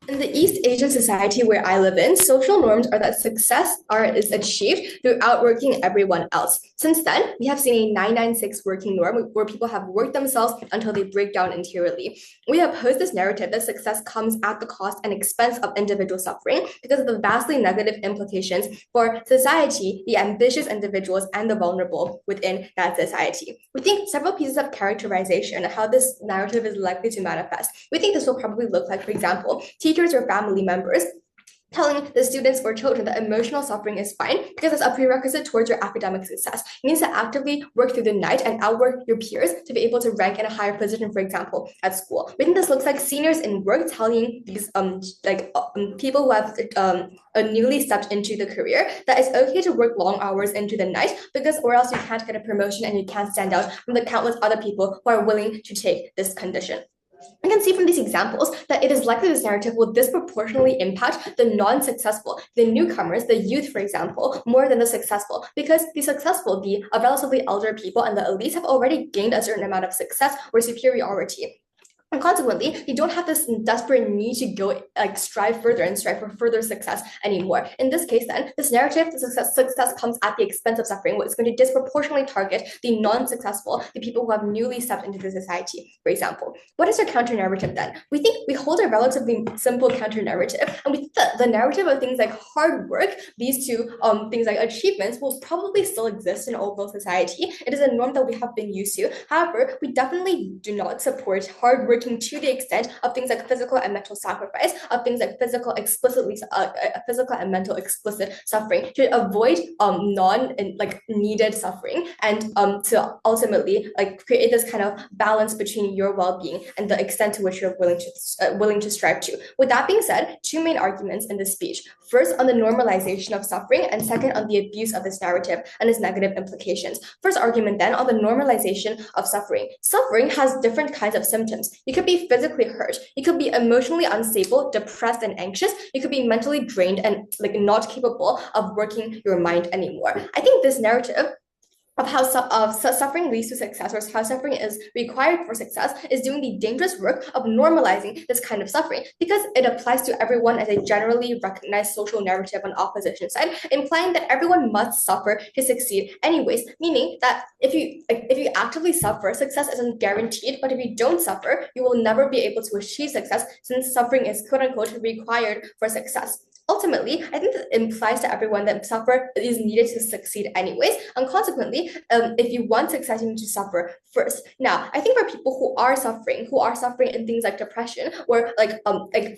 In the East Asian society where I live in, social norms are that is achieved through outworking everyone else. Since then, we have seen a 996 working norm where people have worked themselves until they break down interiorly. We oppose this narrative that success comes at the cost and expense of individual suffering because of the vastly negative implications for society, the ambitious individuals, and the vulnerable within that society. We think several pieces of characterization of how this narrative is likely to manifest. We think this will probably look like, for example, teachers or family members telling the students or children that emotional suffering is fine because it's a prerequisite towards your academic success. You need to actively work through the night and outwork your peers to be able to rank in a higher position, for example, at school. We think this looks like seniors in work telling these people who have newly stepped into the career that it's okay to work long hours into the night because or else you can't get a promotion and you can't stand out from the countless other people who are willing to take this condition. I can see from these examples that it is likely this narrative will disproportionately impact the non-successful, the newcomers, the youth, for example, more than the successful, because the successful, the relatively elder people and the elites have already gained a certain amount of success or superiority. And consequently, you don't have this desperate need to go strive further and strive for further success anymore. In this case, then, this narrative, the success comes at the expense of suffering, what is going to disproportionately target the non-successful, the people who have newly stepped into the society, for example. What is our counter narrative then? We think we hold a relatively simple counter narrative, and we think that the narrative of things like hard work, these two things like achievements, will probably still exist in overall society. It is a norm that we have been used to. However, we definitely do not support hard work to the extent of things like physical and mental sacrifice, of things like physical and mental explicit suffering to avoid needed suffering and to ultimately create this kind of balance between your well-being and the extent to which you're willing to strive to. With that being said, two main arguments in this speech. First, on the normalization of suffering, and second, on the abuse of this narrative and its negative implications. First argument then on the normalization of suffering. Suffering has different kinds of symptoms. You could be physically hurt. You could be emotionally unstable, depressed, and anxious. You could be mentally drained and not capable of working your mind anymore. I think this narrative of how suffering leads to success or how suffering is required for success is doing the dangerous work of normalizing this kind of suffering because it applies to everyone as a generally recognized social narrative on opposition side, implying that everyone must suffer to succeed anyways, meaning that if you actively suffer, success isn't guaranteed, but if you don't suffer, you will never be able to achieve success since suffering is quote unquote required for success. Ultimately, I think that implies to everyone that suffer is needed to succeed anyways, and consequently, if you want success, you need to suffer first. Now, I think for people who are suffering in things like depression or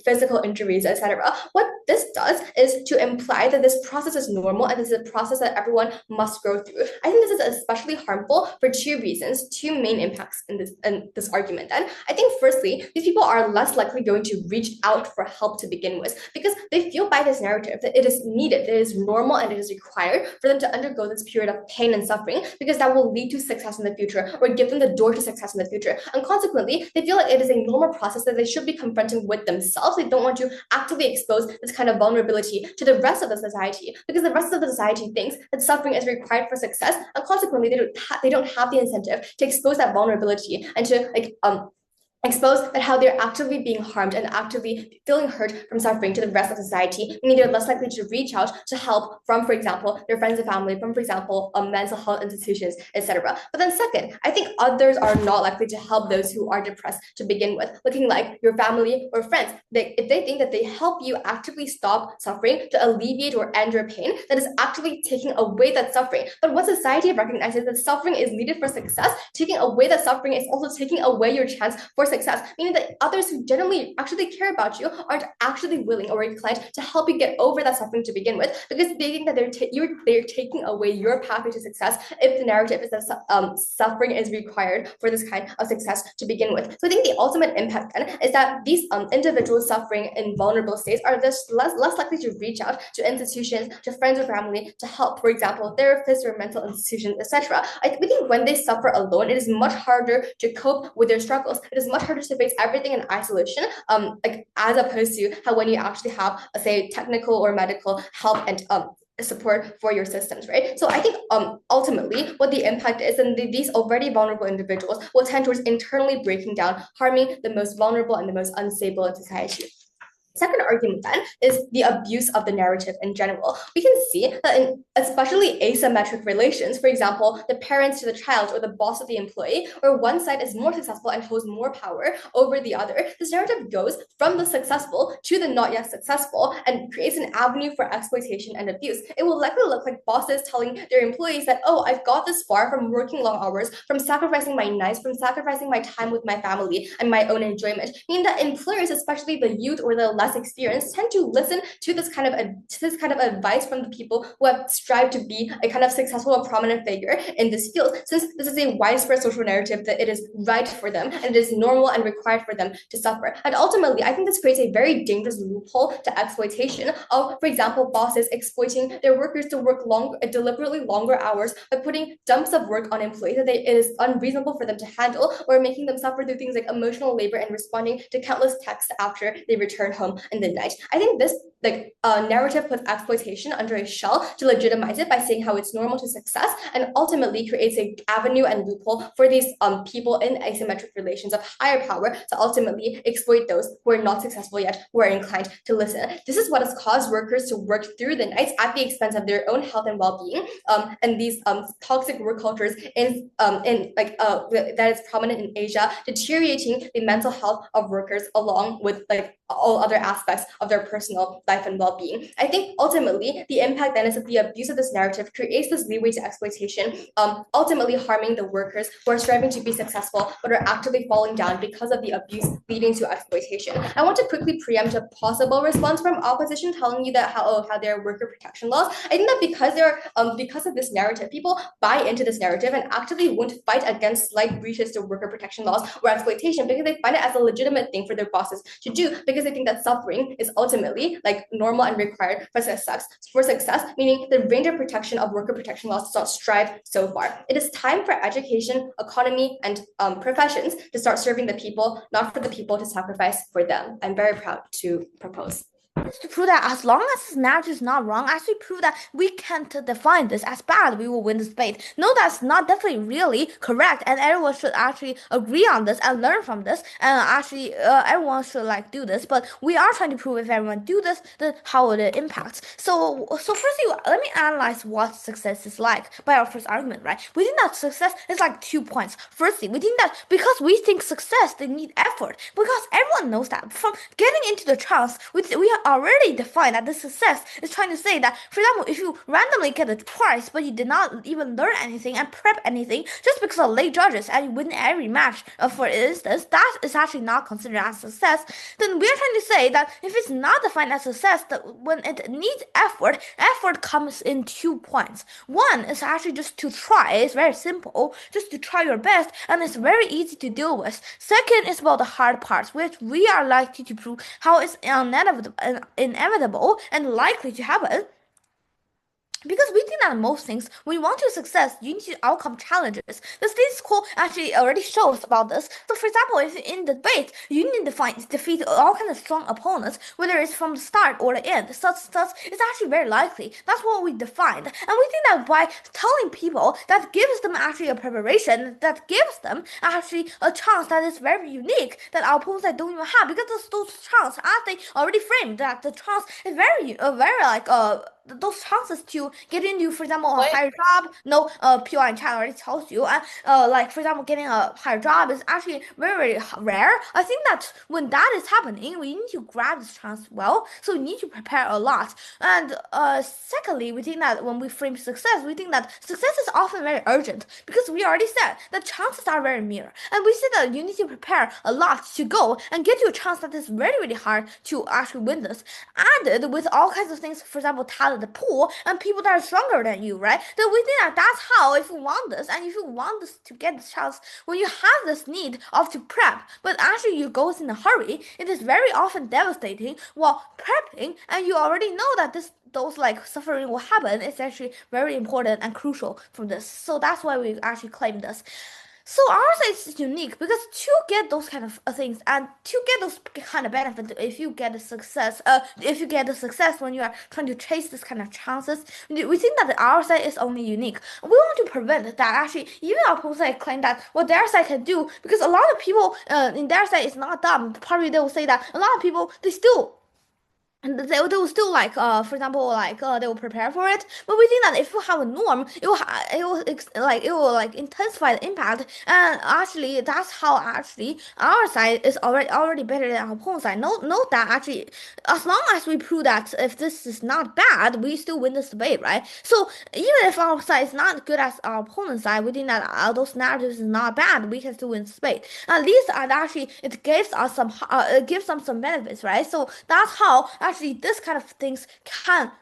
physical injuries, etc., what this does is to imply that this process is normal and this is a process that everyone must go through. I think this is especially harmful for two reasons, two main impacts in this argument. Then, I think firstly, these people are less likely going to reach out for help to begin with because they feel by this narrative that it is needed, it is normal, and it is required for them to undergo this period of pain and suffering because that will lead to success in the future or give them the door to success in the future. And consequently, they feel like it is a normal process that they should be confronting with themselves. They don't want to actively expose this kind of vulnerability to the rest of the society because the rest of the society thinks that suffering is required for success, and consequently, they don't have the incentive to expose that vulnerability and to expose that how they're actively being harmed and actively feeling hurt from suffering to the rest of society, meaning they're less likely to reach out to help from, for example, their friends and family, from, for example, mental health institutions, etc. But then second, I think others are not likely to help those who are depressed to begin with, looking like your family or friends. If they think that they help you actively stop suffering to alleviate or end your pain, that is actively taking away that suffering. But what society recognizes that suffering is needed for success, taking away that suffering is also taking away your chance for success, meaning that others who generally actually care about you aren't actually willing or inclined to help you get over that suffering to begin with because they think that they're taking away your pathway to success if the narrative is that suffering is required for this kind of success to begin with. So I think the ultimate impact then is that these individuals suffering in vulnerable states are just less likely to reach out to institutions, to friends or family to help, for example, therapists or mental institutions, etc. I think when they suffer alone, it is much harder to cope with their struggles. It is much harder to face everything in isolation, as opposed to how when you actually have, say, technical or medical help and support for your systems, right? So I think ultimately what the impact is, and these already vulnerable individuals will tend towards internally breaking down, harming the most vulnerable and the most unstable in society. Second argument then is the abuse of the narrative in general. We can see that in especially asymmetric relations, for example, the parents to the child or the boss of the employee, where one side is more successful and holds more power over the other, this narrative goes from the successful to the not yet successful and creates an avenue for exploitation and abuse. It will likely look like bosses telling their employees that, oh, I've got this far from working long hours, from sacrificing my nights, from sacrificing my time with my family and my own enjoyment, meaning that employers, especially the youth or the less experienced, tend to listen to this kind of advice from the people who have strived to be a kind of successful or prominent figure in this field, since this is a widespread social narrative that it is right for them and it is normal and required for them to suffer. And ultimately, I think this creates a very dangerous loophole to exploitation of, for example, bosses exploiting their workers to work deliberately longer hours by putting dumps of work on employees that it is unreasonable for them to handle, or making them suffer through things like emotional labor and responding to countless texts after they return home in the night. I think this narrative puts exploitation under a shell to legitimize it by saying how it's normal to success, and ultimately creates an avenue and loophole for these people in asymmetric relations of higher power to ultimately exploit those who are not successful yet, who are inclined to listen. This is what has caused workers to work through the nights at the expense of their own health and well-being, and these toxic work cultures that is prominent in Asia, deteriorating the mental health of workers along with all other aspects of their personal life and well-being. I think ultimately the impact then is that the abuse of this narrative creates this leeway to exploitation, ultimately harming the workers who are striving to be successful but are actively falling down because of the abuse leading to exploitation. I want to quickly preempt a possible response from opposition telling you that how there are worker protection laws. I think that because of this narrative, people buy into this narrative and actively won't fight against slight breaches to worker protection laws or exploitation, because they find it as a legitimate thing for their bosses to do, because they think that suffering is ultimately normal and required for success. Meaning the range of protection of worker protection laws does not strive so far. It is time for education, economy, and professions to start serving the people, not for the people to sacrifice for them. I'm very proud to propose. To prove that as long as this narrative is not wrong, actually prove that we can't define this as bad, we will win this debate. No, that's not definitely really correct, and everyone should actually agree on this and learn from this, and actually everyone should do this. But we are trying to prove if everyone do this, then how it impacts. So firstly, let me analyze what success is like by our first argument, right? We think that success is 2 points. Firstly, we think that because we think success, they need effort, because everyone knows that from getting into the chance, we already defined that the success is trying to say that, for example, if you randomly get a prize but you did not even learn anything and prep anything just because of late judges and you win every match, for instance, that is actually not considered as success. Then we are trying to say that if it's not defined as success, that when it needs effort comes in 2 points. One is actually just to try. It's very simple, just to try your best, and it's very easy to deal with. Second is about the hard parts, which we are likely to prove how it's inevitable and likely to happen. Because we think that most things, when you want to success, you need to overcome challenges. The state school actually already shows about this. So, for example, if in the debate, you need to defeat all kinds of strong opponents, whether it's from the start or the end. Such it's actually very likely. That's what we defined, and we think that by telling people, that gives them actually a preparation, that gives them actually a chance that is very unique that our opponents don't even have, because those chances, as they already framed, that the chance is very those chances to get into, for example, a higher job. No, PR in China already tells you, and for example, getting a higher job is actually very, very rare. I think that when that is happening, we need to grab this chance well. So we need to prepare a lot. And secondly, we think that when we frame success, we think that success is often very urgent, because we already said that chances are very mere, and we said that you need to prepare a lot to go and get you a chance that is very, really hard to actually win this. Added with all kinds of things, for example, talent the pool and people that are stronger than you, right? Then we think that that's how, if you want this, and if you want this to get this chance, when you have this need of to prep, but actually you go in a hurry, it is very often devastating while prepping, and you already know that those suffering will happen. It's actually very important and crucial from this. So that's why we actually claim this. So ours is unique because to get those kind of things and to get those kind of benefits, if you get the success when you are trying to chase this kind of chances, we think that our side is only unique. We want to prevent that actually, even our opposite side claim that what their side can do, because a lot of people in their side is not dumb. Probably they will say that a lot of people, they still and they will still like for example like they will prepare for it, but we think that if you have a norm it will like intensify the impact, and actually that's how actually our side is already better than our opponent's side. Note that actually as long as we prove that if this is not bad, we still win this debate, right? So even if our side is not good as our opponent's side, we think that those narratives is not bad, we can still win this debate. At least and actually it gives us some it gives them some benefits, right? So that's how actually this kind of things can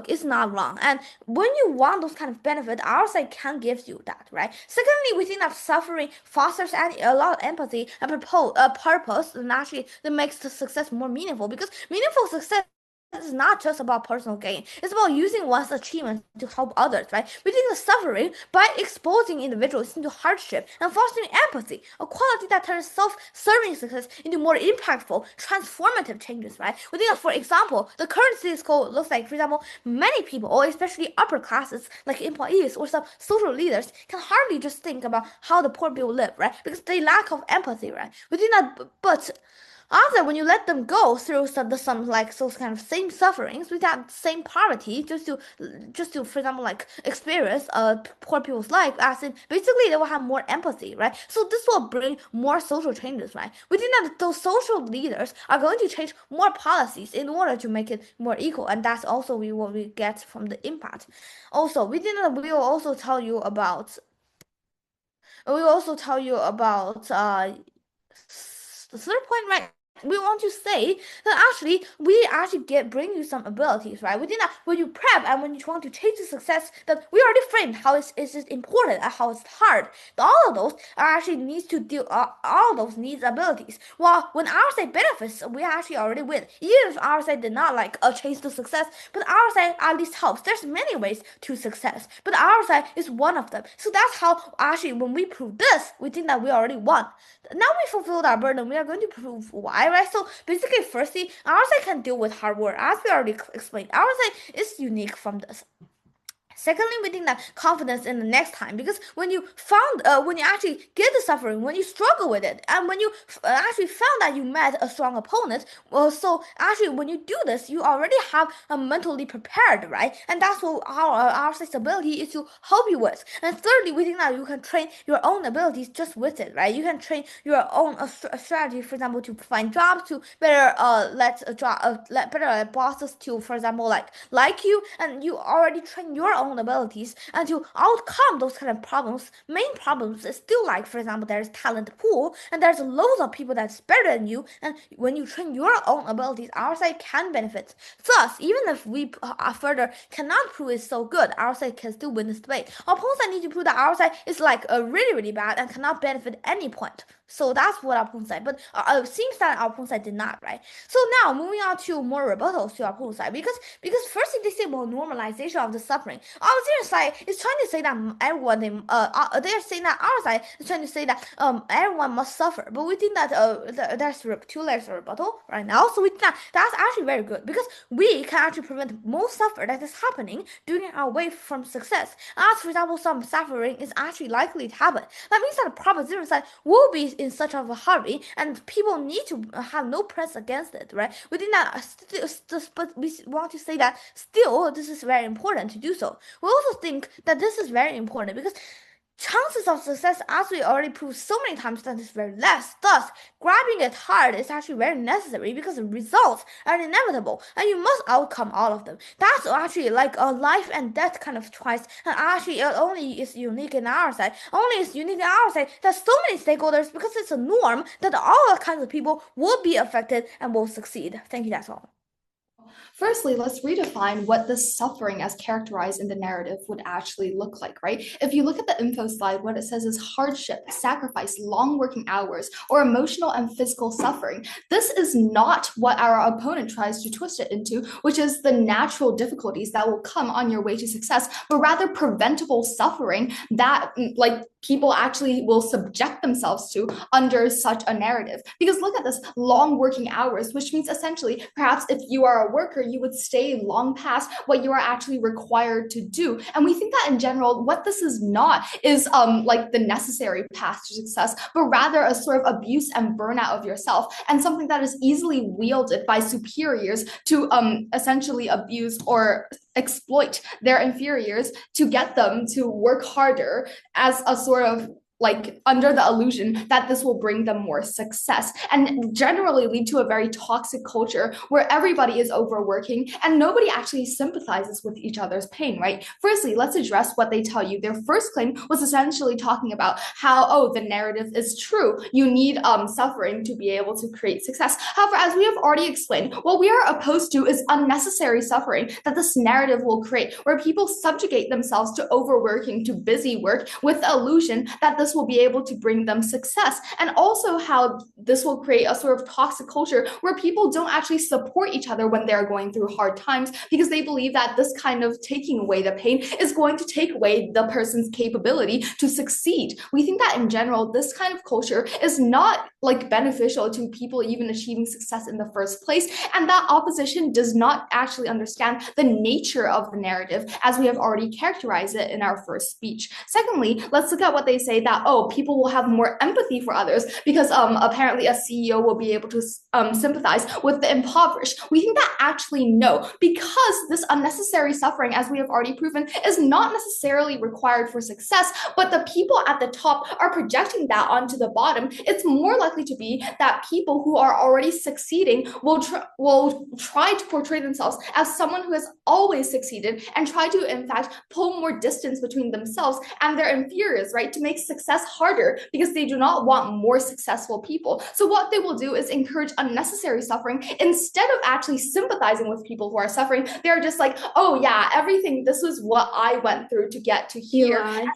is not wrong. And when you want those kind of benefit, our side can give you that, right? Secondly, we think that suffering fosters a lot of empathy and purpose, and actually that makes the success more meaningful, because meaningful success is not just about personal gain. It's about using one's achievements to help others, right? We think the suffering by exposing individuals into hardship and fostering empathy, a quality that turns self-serving success into more impactful, transformative changes, right? We think that, for example, the current status quo looks like, for example, many people, or especially upper classes, like employees or some social leaders, can hardly just think about how the poor people live, right? Because they lack of empathy, right? We think that, but after, when you let them go through some like those kind of same sufferings with that same poverty, just to for example like experience poor people's life, as in basically they will have more empathy, right? So this will bring more social changes, right? We think that those social leaders are going to change more policies in order to make it more equal, and that's also what we get from the impact. Also, we think that we will also tell you about the third point, right? We want to say that actually we actually bring you some abilities, right? We think that when you prep and when you want to change the success, that we already framed how it's important and how it's hard. All of those are actually needs to do all those needs abilities. While when our side benefits, we actually already win. Even if our side did not like change the success, but our side at least helps. There's many ways to success, but our side is one of them. So that's how actually when we prove this, we think that we already won. Now we fulfilled our burden. We are going to prove why, right? So basically, firstly, our side can deal with hard work, as we already explained. Our side is unique from this. Secondly, we think that confidence in the next time, because when you actually get the suffering, when you struggle with it, and when you actually found that you met a strong opponent, well, so actually when you do this, you already have a mentally prepared, right? And that's what our ability is to help you with. And thirdly, we think that you can train your own abilities just with it, right? You can train your own strategy, for example, to find jobs, to better let better bosses to, for example, like you, and you already train your own abilities, and to outcome those kind of problems. Main problems is still like, for example, there's talent pool and there's loads of people that's better than you, and when you train your own abilities, our side can benefit. Thus, even if we further cannot prove it's so good, our side can still win this debate. Our opponents need to prove that our side is like really bad and cannot benefit any point. So that's what our opponent side, but it seems that our opponent side did not, right? So now moving on to more rebuttals to our opponent side, because firstly they say about normalization of the suffering. Our zero side is trying to say that everyone they are saying that our side is trying to say that everyone must suffer, but we think that there's two layers of rebuttal right now. So we think that that's actually very good, because we can actually prevent most suffer that is happening during our way from success. As for example, some suffering is actually likely to happen. That means that the proper zero side will be in such of a hurry, and people need to have no press against it, right? We think that but we want to say that still this is very important to do so. We also think that this is very important because chances of success, as we already proved so many times, that is very less. Thus, grabbing it hard is actually very necessary, because the results are inevitable and you must outcome all of them. That's actually like a life and death kind of choice, and actually it only is unique in our side. Only is unique in our side that so many stakeholders, because it's a norm that all kinds of people will be affected and will succeed. Thank you, that's all. Firstly, let's redefine what the suffering as characterized in the narrative would actually look like, right? If you look at the info slide, what it says is hardship, sacrifice, long working hours, or emotional and physical suffering. This is not what our opponent tries to twist it into, which is the natural difficulties that will come on your way to success, but rather preventable suffering that, like, people actually will subject themselves to under such a narrative. Because look at this, long working hours, which means essentially, perhaps if you are a worker, you would stay long past what you are actually required to do. And we think that in general, what this is not is like the necessary path to success, but rather a sort of abuse and burnout of yourself, and something that is easily wielded by superiors to essentially abuse or exploit their inferiors to get them to work harder as a sort of like under the illusion that this will bring them more success, and generally lead to a very toxic culture where everybody is overworking and nobody actually sympathizes with each other's pain, right? Firstly, let's address what they tell you. Their first claim was essentially talking about how, oh, the narrative is true. You need suffering to be able to create success. However, as we have already explained, what we are opposed to is unnecessary suffering that this narrative will create, where people subjugate themselves to overworking, to busy work, with the illusion that this will be able to bring them success, and also how this will create a sort of toxic culture where people don't actually support each other when they're going through hard times, because they believe that this kind of taking away the pain is going to take away the person's capability to succeed. We think that in general, this kind of culture is not like beneficial to people even achieving success in the first place, and that opposition does not actually understand the nature of the narrative as we have already characterized it in our first speech. Secondly, let's look at what they say, that oh, people will have more empathy for others because apparently a CEO will be able to sympathize with the impoverished. We think that actually no, because this unnecessary suffering, as we have already proven, is not necessarily required for success, but the people at the top are projecting that onto the bottom. It's more likely to be that people who are already succeeding will try to portray themselves as someone who has always succeeded, and try to in fact pull more distance between themselves and their inferiors, right, to make success harder, because they do not want more successful people. So what they will do is encourage unnecessary suffering instead of actually sympathizing with people who are suffering. They're just like, oh yeah, everything, this was what I went through to get to here.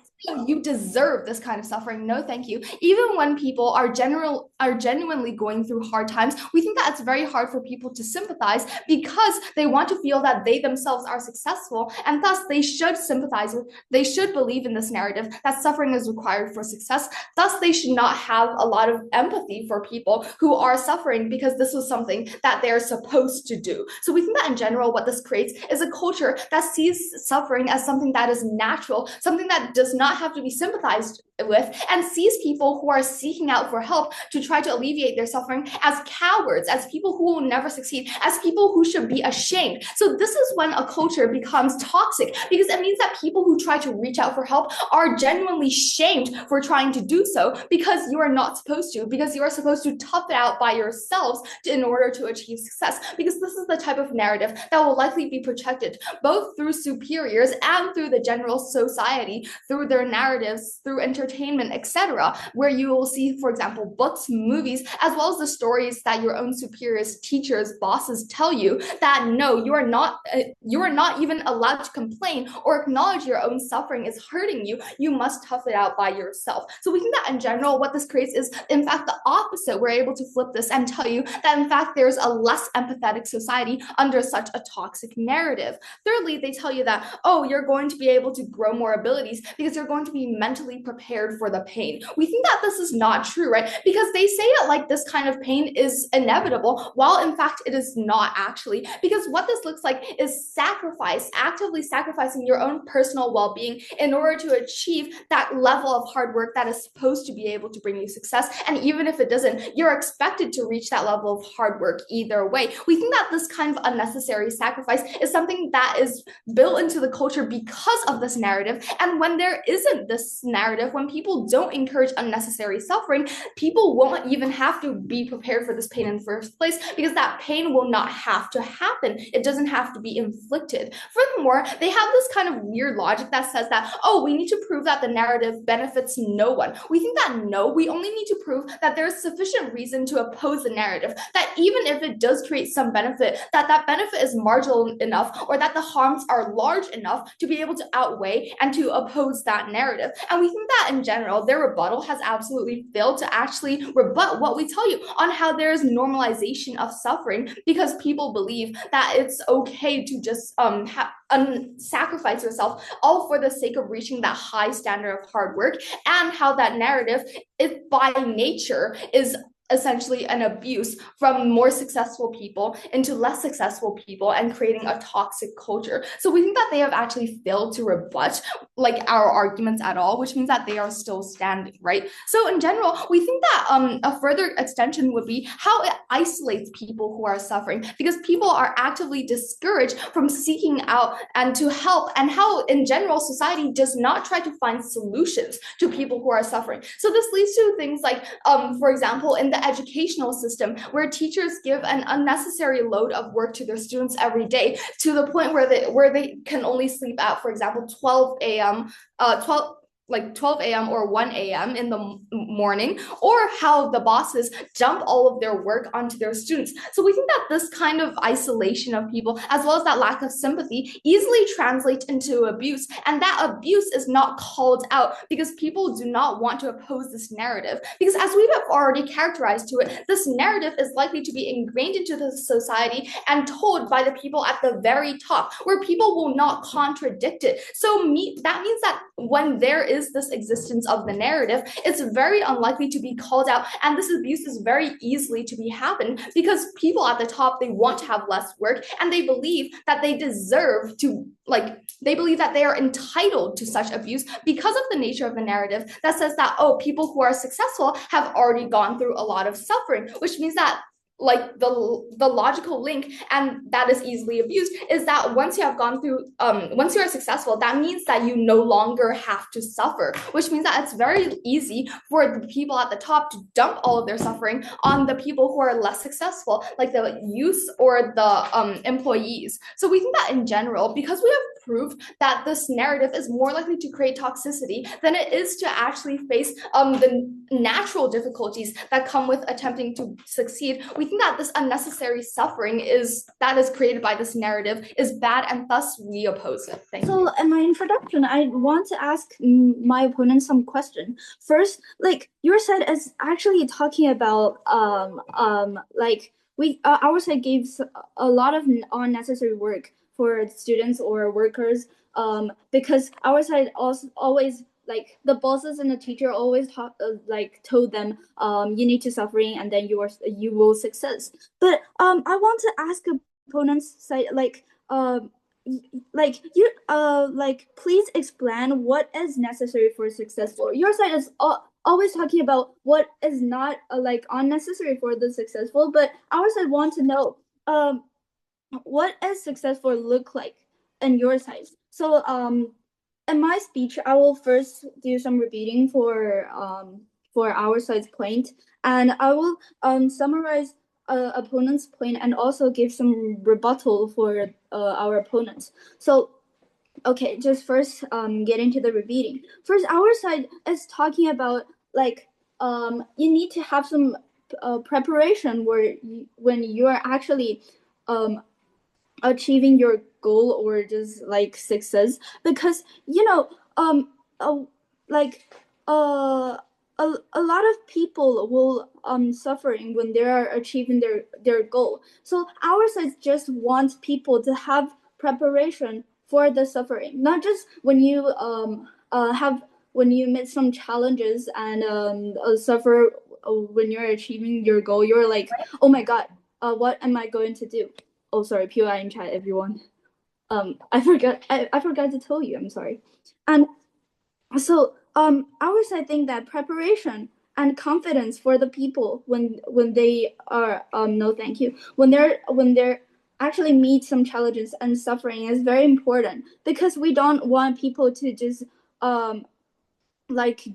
You deserve this kind of suffering. No, thank you. Even when people are genuinely going through hard times, we think that it's very hard for people to sympathize, because they want to feel that they themselves are successful, and thus they should sympathize with, they should believe in this narrative that suffering is required for success. Thus, they should not have a lot of empathy for people who are suffering, because this was something that they're supposed to do. So we think that in general, what this creates is a culture that sees suffering as something that is natural, something that does not have to be sympathized with, and sees people who are seeking out for help to try to alleviate their suffering as cowards, as people who will never succeed, as people who should be ashamed. So this is when a culture becomes toxic, because it means that people who try to reach out for help are genuinely shamed for trying to do so, because you are not supposed to, because you are supposed to tough it out by yourselves in order to achieve success, because this is the type of narrative that will likely be projected both through superiors and through the general society, through their narratives, through entertainment, etc., where you will see, for example, books, movies, as well as the stories that your own superiors, teachers, bosses tell you that no, you are not even allowed to complain or acknowledge your own suffering is hurting you. You must tough it out by yourself. So we think that in general, what this creates is in fact the opposite. We're able to flip this and tell you that in fact there's a less empathetic society under such a toxic narrative. Thirdly, they tell you that, oh, you're going to be able to grow more abilities because you're going to be mentally prepared for the pain. We think that this is not true, right? Because they say it like this kind of pain is inevitable, while in fact it is not actually. Because what this looks like is sacrifice, actively sacrificing your own personal well-being in order to achieve that level of hard work that is supposed to be able to bring you success. And even if it doesn't, you're expected to reach that level of hard work either way. We think that this kind of unnecessary sacrifice is something that is built into the culture because of this narrative. And when there isn't this narrative, when people don't encourage unnecessary suffering, people won't even have to be prepared for this pain in the first place, because that pain will not have to happen. It doesn't have to be inflicted. Furthermore, they have this kind of weird logic that says that, oh, we need to prove that the narrative benefits no one. We think that no, we only need to prove that there's sufficient reason to oppose the narrative, that even if it does create some benefit, that benefit is marginal enough, or that the harms are large enough to be able to outweigh and to oppose that narrative. And we think that in general, their rebuttal has absolutely failed to actually rebut what we tell you on how there is normalization of suffering, because people believe that it's okay to just sacrifice yourself all for the sake of reaching that high standard of hard work, and how that narrative is by nature is essentially an abuse from more successful people into less successful people and creating a toxic culture. So we think that they have actually failed to rebut like our arguments at all, which means that they are still standing, right? So in general, we think that a further extension would be how it isolates people who are suffering, because people are actively discouraged from seeking out and to help, and how in general society does not try to find solutions to people who are suffering. So this leads to things like, for example, in the educational system, where teachers give an unnecessary load of work to their students every day, to the point where they can only sleep at, for example, 12 a.m. 12 a.m. or 1 a.m. in the morning, or how the bosses dump all of their work onto their students. So we think that this kind of isolation of people, as well as that lack of sympathy, easily translates into abuse, and that abuse is not called out because people do not want to oppose this narrative, because as we have already characterized to it, this narrative is likely to be ingrained into the society and told by the people at the very top, where people will not contradict it. So that means that when there is this existence of the narrative, it's very unlikely to be called out, and this abuse is very easily to be happen, because people at the top, they want to have less work, and they believe that they deserve to, they believe that they are entitled to such abuse because of the nature of the narrative that says that, oh, people who are successful have already gone through a lot of suffering, which means that the logical link, and that is easily abused, is that once you have gone through once you are successful, that means that you no longer have to suffer, which means that it's very easy for the people at the top to dump all of their suffering on the people who are less successful, like the youth or the employees. So we think that in general, because we have proved that this narrative is more likely to create toxicity than it is to actually face the natural difficulties that come with attempting to succeed, we think that this unnecessary suffering that is created by this narrative is bad, and thus we oppose it. Thank you. So in my introduction, I want to ask my opponent some question. First, your side is actually talking about our side gives a lot of unnecessary work for students or workers, because our side also always, the bosses and the teacher always told them, you need to suffering and then you will success. But I want to ask opponents say please explain what is necessary for successful. Your side is always talking about what is not unnecessary for the successful, but our side want to know what is successful look like in your side. So in my speech, I will first do some repeating for our side's point, and I will summarize opponent's point and also give some rebuttal for our opponents. So, okay, just first get into the repeating. First, our side is talking about you need to have some preparation when you are actually achieving your goal or just success, because a lot of people will suffering when they are achieving their goal. So our side just wants people to have preparation for the suffering, not just when you when you meet some challenges and suffer when you're achieving your goal, you're like, oh my god, what am I going to do? Oh, sorry, POI in chat, everyone. I forgot to tell you, I'm sorry. And so our side think that preparation and confidence for the people when they are no thank you, when they're actually meet some challenges and suffering is very important, because we don't want people to just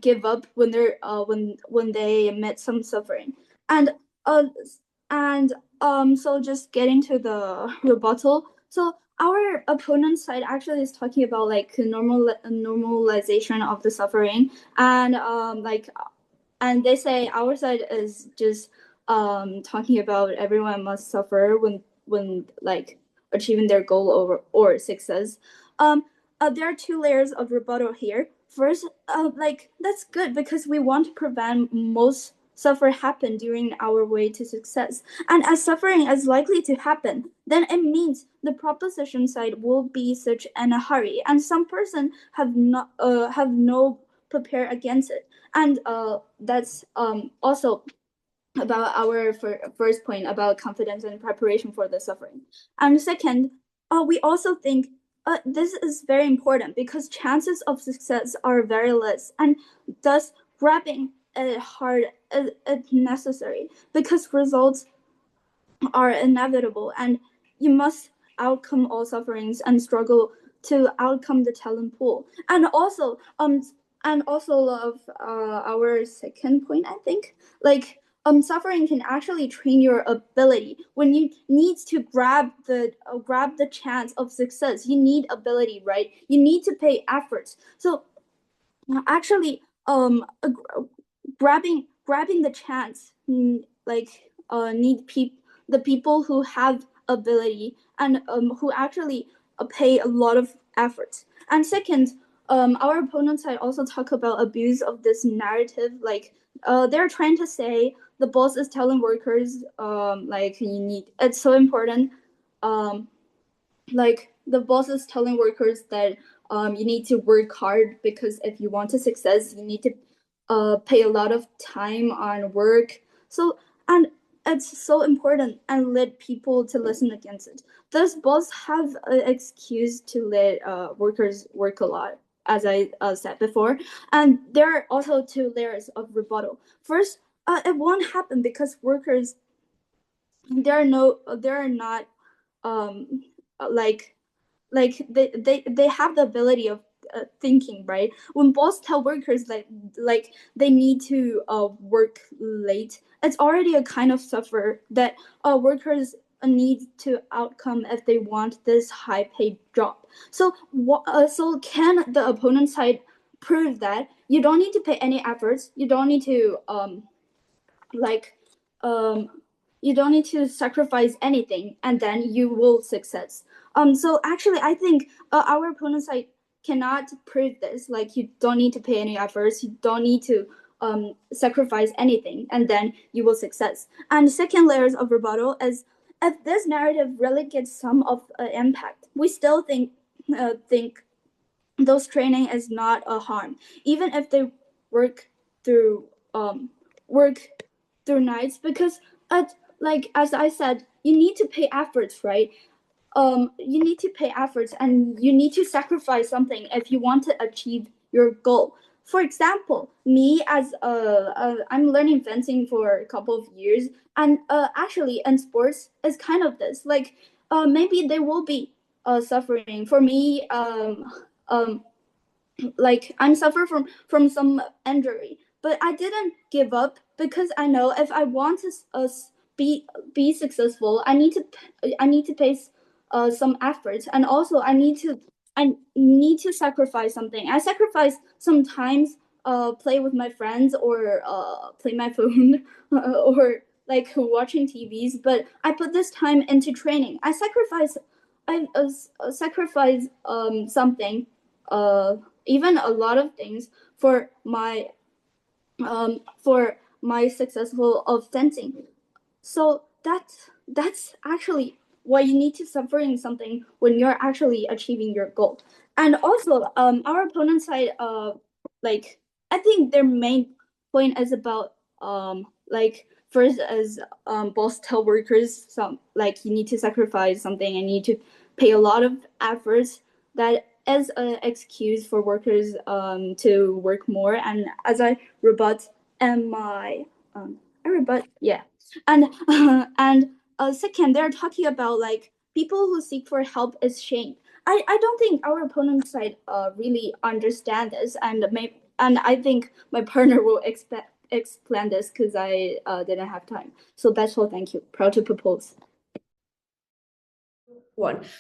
give up when they're when they met some suffering. And so just getting to the rebuttal. So our opponent's side actually is talking about normalization of the suffering, and and they say our side is just talking about everyone must suffer when achieving their goal or success. There are two layers of rebuttal here. first, like that's good because we want to prevent most suffer happen during our way to success. And as suffering is likely to happen, then it means the proposition side will be such in a hurry, and some person have not have no prepare against it. And that's also about our first point about confidence and preparation for the suffering. And second, we also think this is very important because chances of success are very less, and thus grabbing it hard is necessary because results are inevitable, and you must outcome all sufferings and struggle to outcome the talent pool. And also of our second point, I think, like suffering can actually train your ability. When you need to grab the chance of success, you need ability, right? You need to pay efforts. So actually grabbing the chance, like need the people who have ability and who actually pay a lot of effort. And second, our opponents side also talk about abuse of this narrative. Like they're trying to say the boss is telling workers like it's so important, like the boss is telling workers that you need to work hard because if you want to success, you need to pay a lot of time on work. So, and it's so important and lead people to listen against it. Thus, boss have an excuse to let workers work a lot, as I said before. And there are also two layers of rebuttal. First, it won't happen because workers, they're not like they have the ability of thinking, right? When boss tell workers like they need to work late, it's already a kind of suffer that workers need to outcome if they want this high paid job. So so can the opponent side prove that you don't need to pay any efforts, you don't need to like you don't need to sacrifice anything, and then you will success. So actually, I think our opponent side cannot prove this. Like you don't need to pay any efforts, you don't need to sacrifice anything, and then you will success. And second layers of rebuttal is if this narrative really gets some of impact, we still think those training is not a harm, even if they work through work through nights, because like as I said, you need to pay efforts, right? You need to pay efforts and you need to sacrifice something if you want to achieve your goal. For example, me as I'm learning fencing for a couple of years, and actually in sports is kind of this. Like maybe they will be suffering. For me, like I'm suffer from some injury, but I didn't give up because I know if I want to be successful, I need to pay some efforts, and also I need to sacrifice something. I sacrifice sometimes play with my friends or play my phone or like watching TVs, but I put this time into training. I sacrifice something, even a lot of things for my successful of fencing. So that's actually why you need to suffer in something when you're actually achieving your goal. And also our opponent side like I think their main point is about like first as boss tell workers some like you need to sacrifice something and you need to pay a lot of efforts, that as an excuse for workers to work more. And as I rebut and my yeah. And and second, they're talking about like people who seek for help is shame. I don't think our opponent side really understand this, and I think my partner will explain this because I didn't have time. So that's all. Thank you. Proud to propose.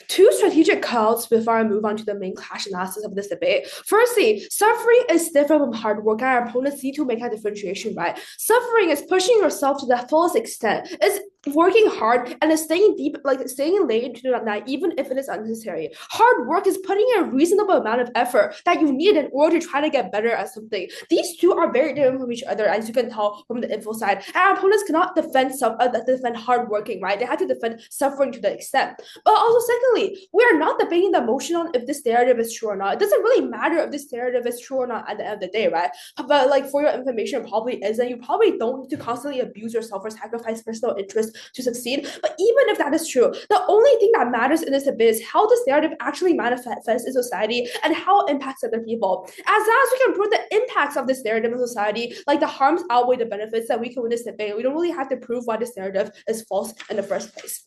Two strategic calls before I move on to the main clash analysis of this debate. Firstly, suffering is different from hard work, and our opponents need to make that differentiation, right? Suffering is pushing yourself to the fullest extent. It's working hard and staying deep, like staying late into the night, even if it is unnecessary. Hard work is putting in a reasonable amount of effort that you need in order to try to get better at something. These two are very different from each other, as you can tell from the info side. And our opponents cannot defend hard working, right? They have to defend suffering to the extent. But also, secondly, we are not debating the motion on if this narrative is true or not. It doesn't really matter if this narrative is true or not at the end of the day, right? But like for your information, it probably isn't. You probably don't need to constantly abuse yourself or sacrifice personal interest to succeed. But even if that is true, the only thing that matters in this debate is how this narrative actually manifests in society and how it impacts other people. As long as we can prove the impacts of this narrative in society, like the harms outweigh the benefits, that we can win this debate. We don't really have to prove why this narrative is false in the first place.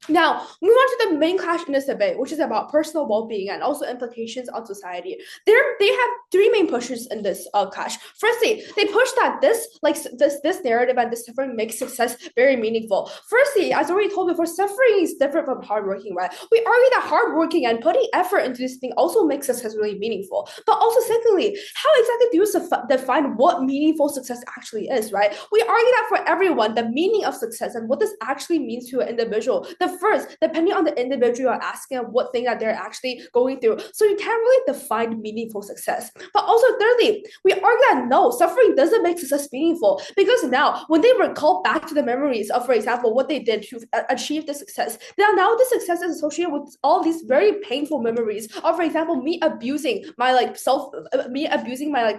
Now, move on to the main clash in this debate, which is about personal well-being and also implications on society. They have three main pushes in this clash. Firstly, they push that this narrative and this suffering makes success very meaningful. Firstly, as already told before, suffering is different from hardworking, right? We argue that hardworking and putting effort into this thing also makes success really meaningful. But also, secondly, how exactly do you define what meaningful success actually is, right? We argue that for everyone, the meaning of success and what this actually means to an individual, first, depending on the individual you're asking what thing that they're actually going through. So you can't really define meaningful success. But also, thirdly, we argue that no, suffering doesn't make success meaningful, because now when they recall back to the memories of, for example, what they did to achieve the success, now the success is associated with all these very painful memories of, for example, me abusing my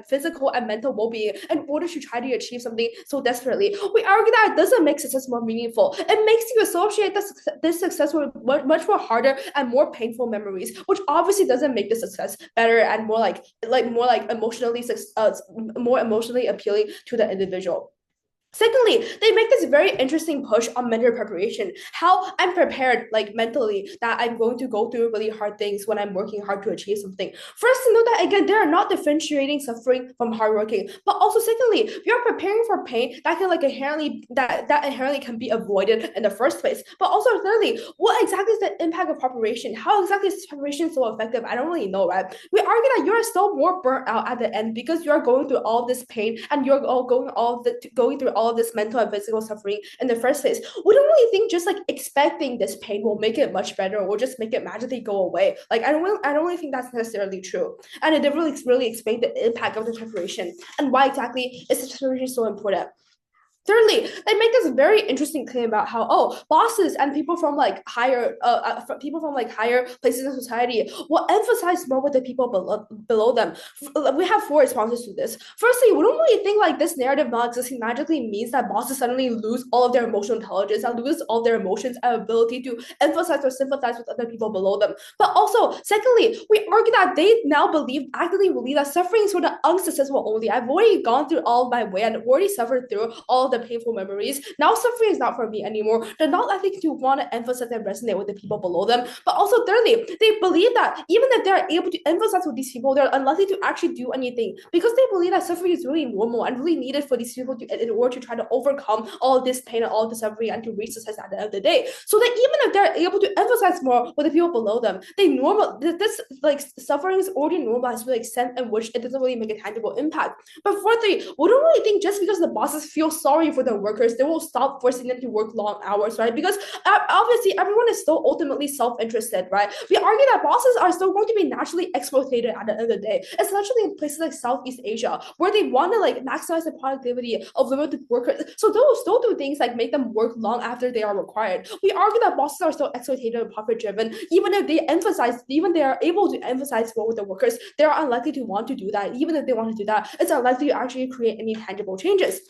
physical and mental well-being in order to try to achieve something so desperately. We argue that it doesn't make success more meaningful. It makes you associate this success with much more harder and more painful memories, which obviously doesn't make the success better and more emotionally appealing to the individual. Secondly, they make this very interesting push on mental preparation. How I'm prepared, like mentally, that I'm going to go through really hard things when I'm working hard to achieve something. First, to know that again, they are not differentiating suffering from hard working. But also, secondly, we are preparing for pain that can inherently can be avoided in the first place. But also, thirdly, what exactly is the impact of preparation? How exactly is preparation so effective? I don't really know, right? We argue that you're still more burnt out at the end because you're going through all this pain and you're going through all of this mental and physical suffering in the first place. We don't really think just like expecting this pain will make it much better or just make it magically go away. Like I don't really think that's necessarily true. And it didn't really explain the impact of the preparation and why exactly is the preparation so important. Thirdly, they make this very interesting claim about how bosses and people from higher places in society will emphasize more with the people below them. We have four responses to this. Firstly, we don't really think like this narrative not existing magically means that bosses suddenly lose all of their emotional intelligence and lose all their emotions and ability to emphasize or sympathize with other people below them. But also, secondly, we argue that they now actively believe that suffering is for the unsuccessful only. I've already gone through all of my way and already suffered through all of the painful memories. Now suffering is not for me anymore. They're not likely to want to emphasize and resonate with the people below them. But also, thirdly, they believe that even if they're able to emphasis with these people, they're unlikely to actually do anything because they believe that suffering is really normal and really needed for these people in order to try to overcome all of this pain and all of the suffering and to reach success at the end of the day. So that even if they're able to emphasize more with the people below them, this suffering is already normalized to the extent in which it doesn't really make a tangible impact. But fourthly, we don't really think just because the bosses feel sorry for the workers, they will stop forcing them to work long hours, right? Because obviously everyone is still ultimately self-interested, right? We argue that bosses are still going to be naturally exploited at the end of the day, especially in places like Southeast Asia, where they want to maximize the productivity of limited workers. So they will still do things like make them work long after they are required. We argue that bosses are still exploitative and profit-driven, even if they are able to emphasize more with the workers, they are unlikely to want to do that. Even if they want to do that, it's unlikely to actually create any tangible changes.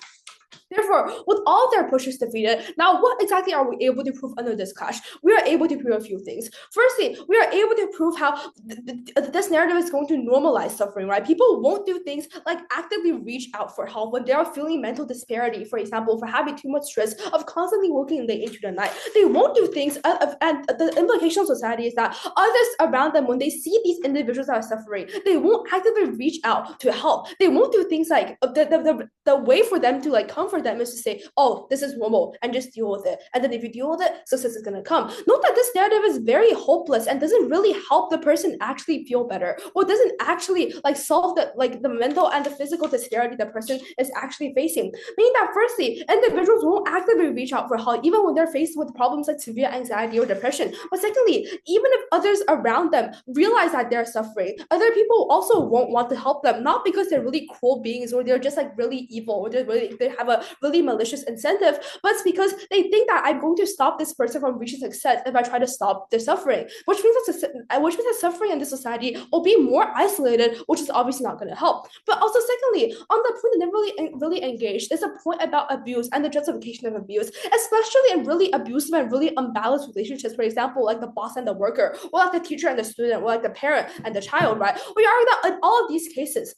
Therefore, with all their pushes defeated, now what exactly are we able to prove under this clash? We are able to prove a few things. Firstly, we are able to prove how this narrative is going to normalize suffering, right? People won't do things like actively reach out for help when they are feeling mental disparity, for example, for having too much stress of constantly working late into the night. They won't do things, and the implication of society is that others around them, when they see these individuals that are suffering, they won't actively reach out to help. They won't do things like the way for them to comfort for them is to say, oh, this is normal and just deal with it. And then if you deal with it, success is going to come. Note that this narrative is very hopeless and doesn't really help the person actually feel better, or doesn't actually like solve the mental and the physical disparity the person is actually facing. Meaning that firstly, individuals won't actively reach out for help even when they're faced with problems like severe anxiety or depression. But secondly, even if others around them realize that they're suffering, other people also won't want to help them, not because they're really cruel beings or they're just like really evil or they have a really malicious incentive, but it's because they think that I'm going to stop this person from reaching success if I try to stop their suffering, which means that suffering in this society will be more isolated, which is obviously not going to help. But also secondly, on the point that never really engaged is a point about abuse and the justification of abuse, especially in really abusive and really unbalanced relationships, for example, like the boss and the worker, or like the teacher and the student, or like the parent and the child, right? We argue that in all of these cases,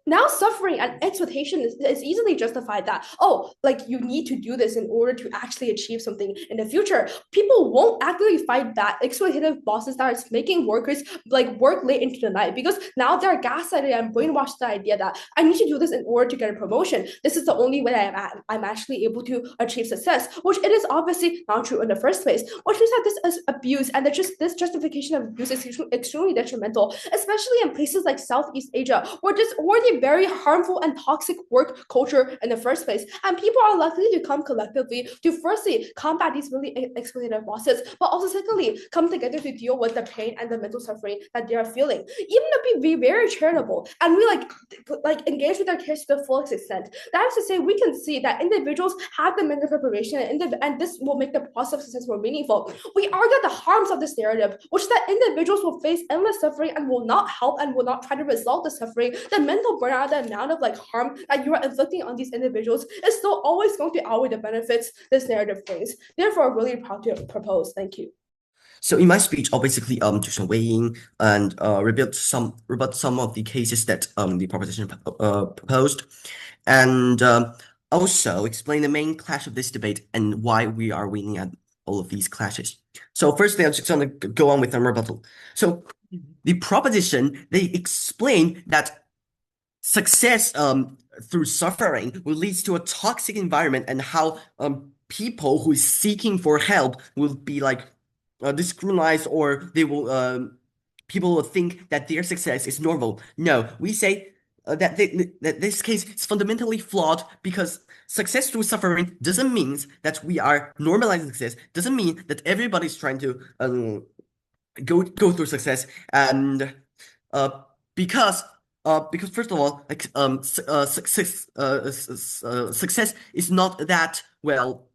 now suffering and exploitation is easily justified that, oh, like you need to do this in order to actually achieve something in the future. People won't actively fight back exploitative bosses that are making workers like work late into the night, because now they're gaslighted and brainwashed the idea that I need to do this in order to get a promotion. This is the only way I'm actually able to achieve success, which it is obviously not true in the first place, which means that this is abuse and that this justification of abuse is extremely detrimental, especially in places like Southeast Asia, where there's already very harmful and toxic work culture in the first place. And people are likely to come collectively to firstly combat these really exploitative bosses, but also secondly, come together to deal with the pain and the mental suffering that they are feeling. Even if we be very charitable and we like engage with their kids to the fullest extent, that is to say, we can see that individuals have the mental preparation and this will make the process of success more meaningful. We argue the harms of this narrative, which is that individuals will face endless suffering and will not help and will not try to resolve the suffering. The mental burnout, the amount of like harm that you are inflicting on these individuals is still always going to outweigh the benefits this narrative brings. Therefore, I'm really proud to propose. Thank you. So in my speech, I'll basically to weigh in and rebut some of the cases that the proposition proposed, and also explain the main clash of this debate and why we are winning at all of these clashes. So firstly, I'm just gonna go on with the rebuttal. So the proposition, they explain that success through suffering will lead to a toxic environment, and how people who is seeking for help will be like discriminated, or they will people will think that their success is normal. No, we say that this case is fundamentally flawed, because success through suffering doesn't mean that we are normalizing success, doesn't mean that everybody's trying to go through success, and because first of all, like success is not that, well,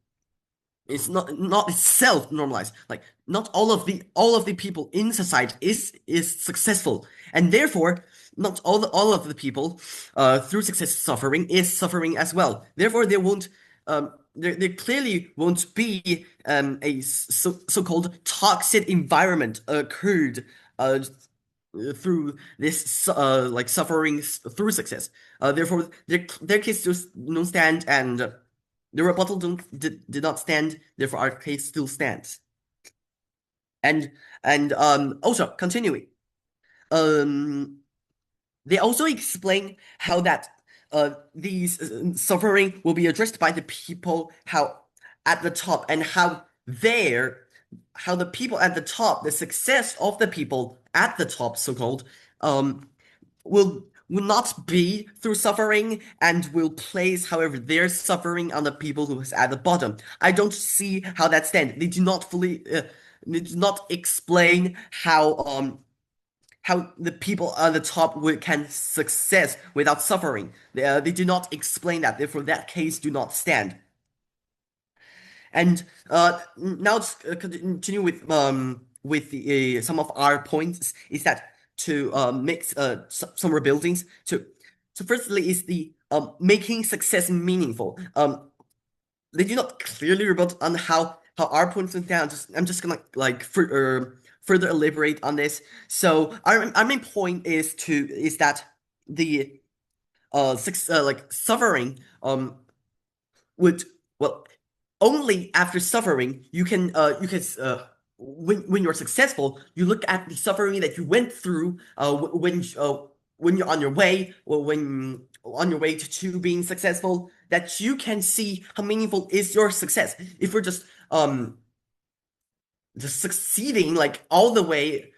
it's not itself normalized. Like not all of the people in society is successful, and therefore not all of the people through success is suffering as well. Therefore, there won't there clearly won't be a so-called toxic environment occurred through this like suffering through success. Therefore, their case just don't stand, and the rebuttal did not stand. Therefore, our case still stands. And also continuing, they also explain how that these suffering will be addressed by the people at the top, and how the people at the top, the success of the people at the top, so-called, will not be through suffering, and will place, however, their suffering on the people who is at the bottom. I don't see how that stands. They do not fully, they do not explain how the people at the top can success without suffering. They do not explain that. Therefore, that case do not stand. And now let's continue with the some of our points. Is that to make some rebuildings. So firstly is the making success meaningful. They do not clearly rebut on how our points went down. I'm just gonna like further elaborate on this. So our main point is that the like suffering would, well, only after suffering you can when you're successful, you look at the suffering that you went through when you're on your way, or when on your way to being successful, that you can see how meaningful is your success. If you're just succeeding like all the way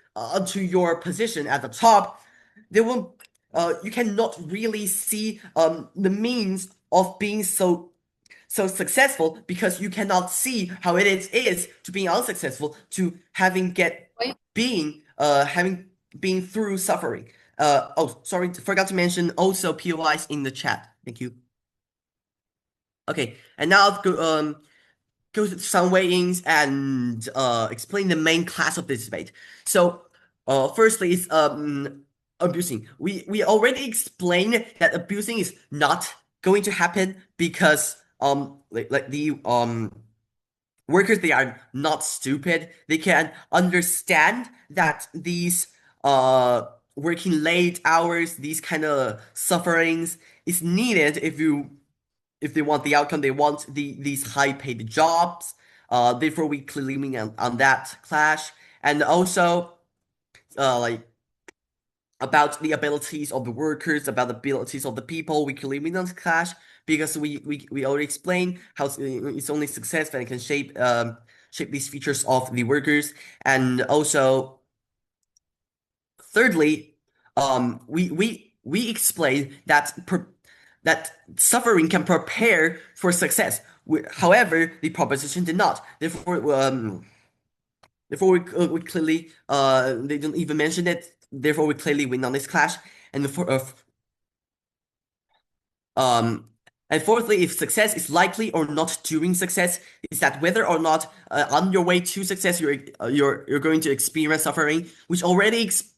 to your position at the top, they will you cannot really see the means of being so successful, because you cannot see how it is to being unsuccessful, to having been through suffering. Oh, sorry, forgot to mention also POIs in the chat. Thank you. Okay, and now I'll go to some weighings and explain the main class of this debate. So, firstly is abusing. We already explained that abusing is not going to happen because like the workers, they are not stupid. They can understand that these working late hours, these kind of sufferings is needed if they want the outcome, they want these high paid jobs. Therefore, we clearly mean on that clash. And also, like about the abilities of the workers, about the abilities of the people, we clearly mean on the clash, because we already explained how it's only success that can shape these features of the workers. And also, thirdly, we explained that that suffering can prepare for success. However, the proposition did not. Therefore, we clearly they don't even mention it. Therefore, we clearly win on this clash. And and fourthly, if success is likely or not during success, is that whether or not on your way to success you're going to experience suffering, which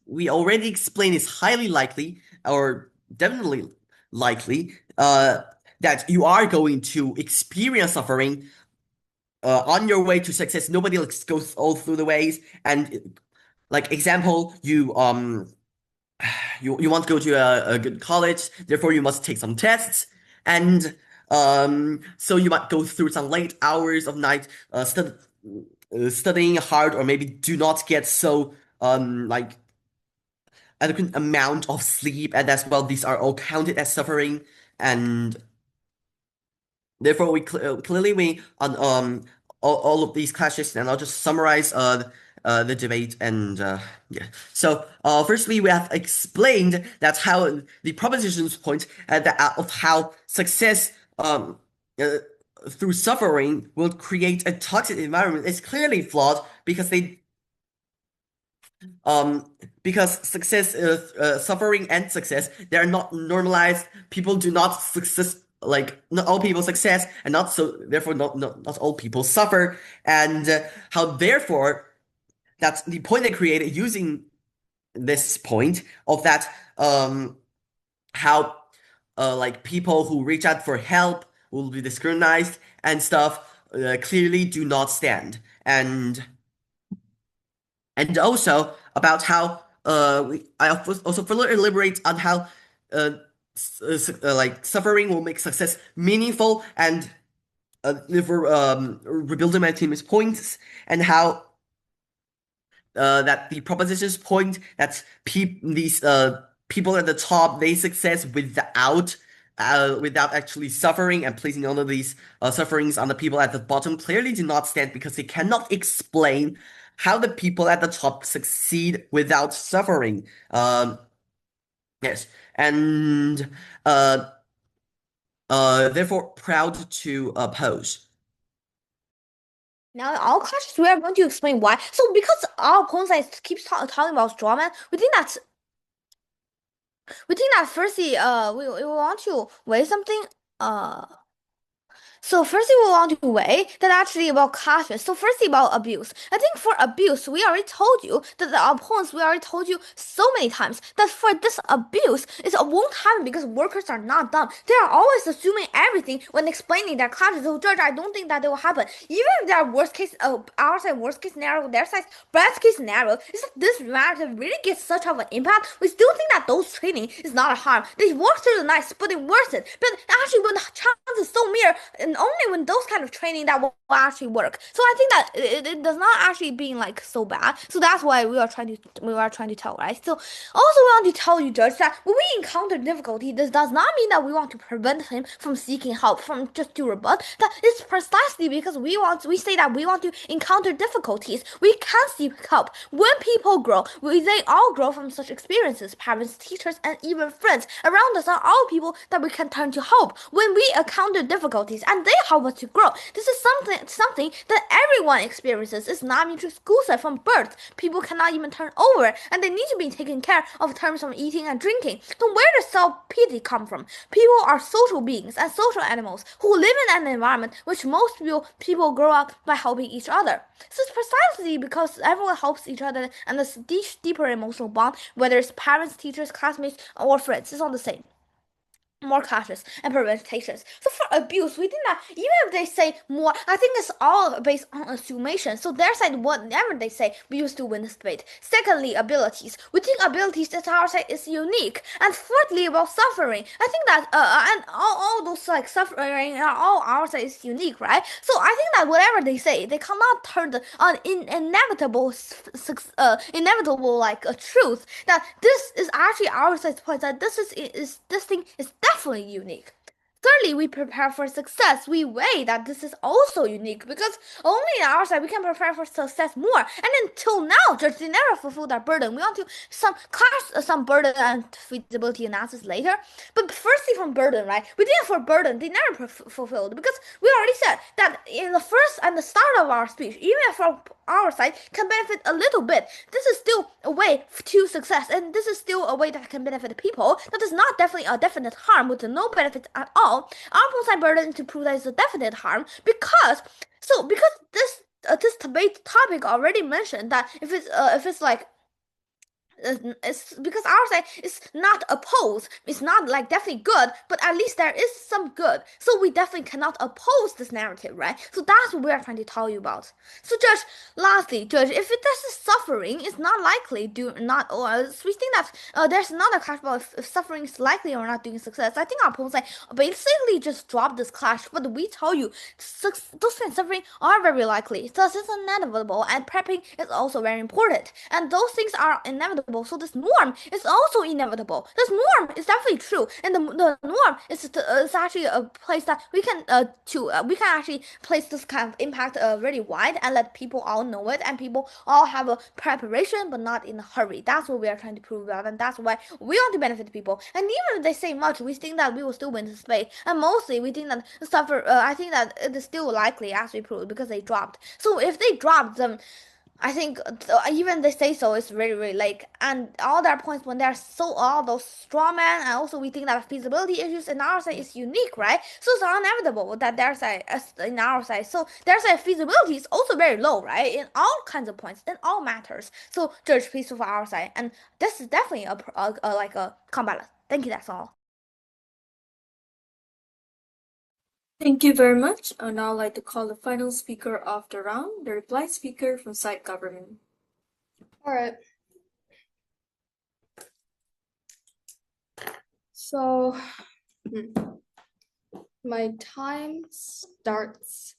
we already explained is highly likely or definitely likely that you are going to experience suffering on your way to success. Nobody goes all through the ways. And like example, you want to go to a good college, therefore you must take some tests, and so you might go through some late hours of night studying hard, or maybe do not get so like adequate amount of sleep, and as well these are all counted as suffering. And therefore we clearly win on all of these clashes. And I'll just summarize the debate. And yeah, so firstly, we have explained that how the proposition's point of how success through suffering will create a toxic environment is clearly flawed, because success, suffering and success, they are not normalized. People do not success, like not all people success, and not so therefore not all people suffer. And how therefore that's the point they created using this point of that how like people who reach out for help will be discriminated and stuff clearly do not stand. And also about how I also further elaborate on how like suffering will make success meaningful, and therefore rebuilding my team's points, and how that the proposition's point that these people at the top, they success without actually suffering, and placing all of these sufferings on the people at the bottom clearly do not stand, because they cannot explain how the people at the top succeed without suffering. Yes, and therefore proud to oppose. Now, in all classes, we are going to explain why. So, because our opponents keeps talking about Zhouwen, we think that firstly, we want to weigh something. So firstly, we want to weigh that actually about clashes. So firstly, about abuse. I think for abuse, we already told you that the opponents, we already told you so many times that for this abuse, it won't happen because workers are not dumb. They are always assuming everything when explaining their clashes. So George, I don't think that it will happen. Even if there are worst case, our side worst case scenario, their side best case scenario, is that this matter really gets such of an impact. We still think that those training is not a harm. They work through the night, but they worsen. But actually, when the chance is so near, and only when those kind of training that will actually work. So I think that it does not actually being like so bad. So that's why we are trying to tell, right? So also we want to tell you, Judge, that when we encounter difficulty, this does not mean that we want to prevent him from seeking help, from just to rebut. That it's precisely because we say that we want to encounter difficulties, we can seek help. When people grow, they all grow from such experiences. Parents, teachers, and even friends around us are all people that we can turn to help when we encounter difficulties, and they help us to grow. This is something that everyone experiences. It's not mutually exclusive from birth. People cannot even turn over, and they need to be taken care of in terms of eating and drinking. So where does self-pity come from? People are social beings and social animals who live in an environment which most people grow up by helping each other. So it's precisely because everyone helps each other, and this deeper emotional bond, whether it's parents, teachers, classmates, or friends, is all the same. More cautious and preventations. So for abuse, we think that even if they say more, I think it's all based on assumption. So their side, whatever they say, we used to win this debate. Secondly, abilities. We think abilities that our side is unique. And fourthly, about suffering. I think that and all those like suffering are all our side is unique, right? So I think that whatever they say, they cannot turn the inevitable like a truth that this is actually our side's point, that this thing is definitely unique. Thirdly, we prepare for success. We weigh that this is also unique because only on our side we can prepare for success more. And until now, Judge, they never fulfilled that burden. We want to some burden and feasibility analysis later. But firstly, from burden, right? We did it for burden. They never fulfilled because we already said that in the first and the start of our speech, even if our side can benefit a little bit, this is still a way to success, and this is still a way that can benefit people. That is not definitely a definite harm with no benefits at all. Our side burden to prove that it's a definite harm because this debate topic already mentioned that if it's like it's because our side is not opposed. It's not like definitely good, but at least there is some good. So we definitely cannot oppose this narrative, right? So that's what we are trying to tell you about. So lastly, Judge, if this is suffering, it's not likely we think that there's not a clash about if suffering is likely or not doing success. I think our opponents like basically just drop this clash, but we tell you those kind of suffering are very likely. Thus it's inevitable, and prepping is also very important. And those things are inevitable. So this norm is also inevitable. This norm is definitely true, and the norm is actually a place that we can actually place this kind of impact really wide and let people all know it, and people all have a preparation, but not in a hurry. That's what we are trying to prove about, and that's why we want to benefit people. And even if they say much, we think that we will still win this debate. And mostly, we think that I think that it is still likely, as we proved, because they dropped. So if they dropped them, I think even they say so, it's really, really late. And all their points when they're all those straw men, and also we think that feasibility issues in our side is unique, right? So it's inevitable that their side in our side. So their side feasibility is also very low, right? In all kinds of points, in all matters. So Judge, please for our side, and this is definitely like a combat. Thank you. That's all. Thank you very much. I'd now like to call the final speaker of the round, the reply speaker from side government. All right. So my time starts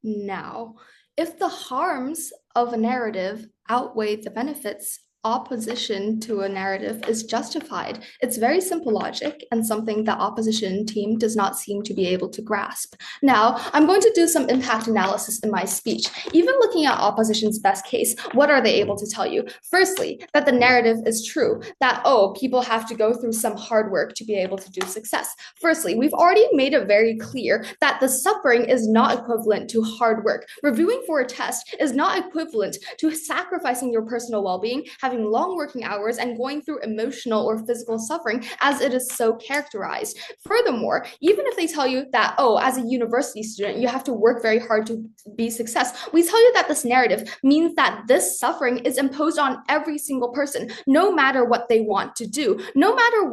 now. If the harms of a narrative outweigh the benefits, opposition to a narrative is justified. It's very simple logic and something that opposition team does not seem to be able to grasp. Now, I'm going to do some impact analysis in my speech. Even looking at opposition's best case, what are they able to tell you? Firstly, that the narrative is true, that, people have to go through some hard work to be able to do success. Firstly, we've already made it very clear that the suffering is not equivalent to hard work. Reviewing for a test is not equivalent to sacrificing your personal well-being, having long working hours, and going through emotional or physical suffering as it is so characterized. Furthermore, even if they tell you that, as a university student, you have to work very hard to be success, we tell you that this narrative means that this suffering is imposed on every single person, no matter what they want to do, no matter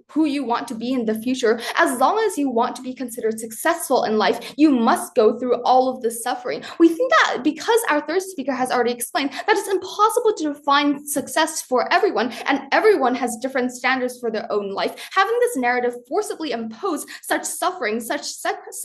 who you want to be in the future. As long as you want to be considered successful in life, you must go through all of this suffering. We think that because our third speaker has already explained that it's impossible to define success success for everyone, and everyone has different standards for their own life. Having this narrative forcibly impose such suffering, such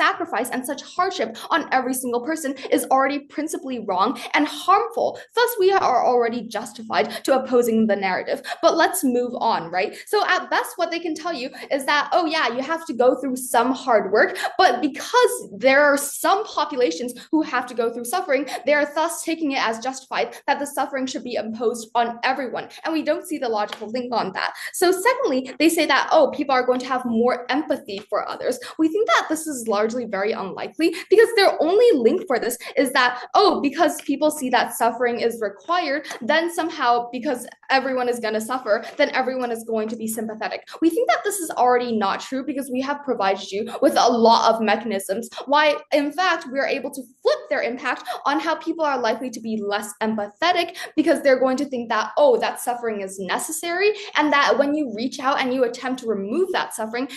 sacrifice, and such hardship on every single person is already principally wrong and harmful. Thus, we are already justified to opposing the narrative. But let's move on, right? So at best, what they can tell you is that, oh yeah, you have to go through some hard work, but because there are some populations who have to go through suffering, they are thus taking it as justified that the suffering should be imposed on everyone. And we don't see the logical link on that. So secondly, they say that, oh, people are going to have more empathy for others. We think that this is largely very unlikely because their only link for this is that, oh, because people see that suffering is required, then somehow because everyone is going to suffer, then everyone is going to be sympathetic. We think that this is already not true because we have provided you with a lot of mechanisms why, in fact, we're able to flip their impact on how people are likely to be less empathetic because they're going to think that, oh, that suffering is necessary, and that when you reach out and you attempt to remove that suffering,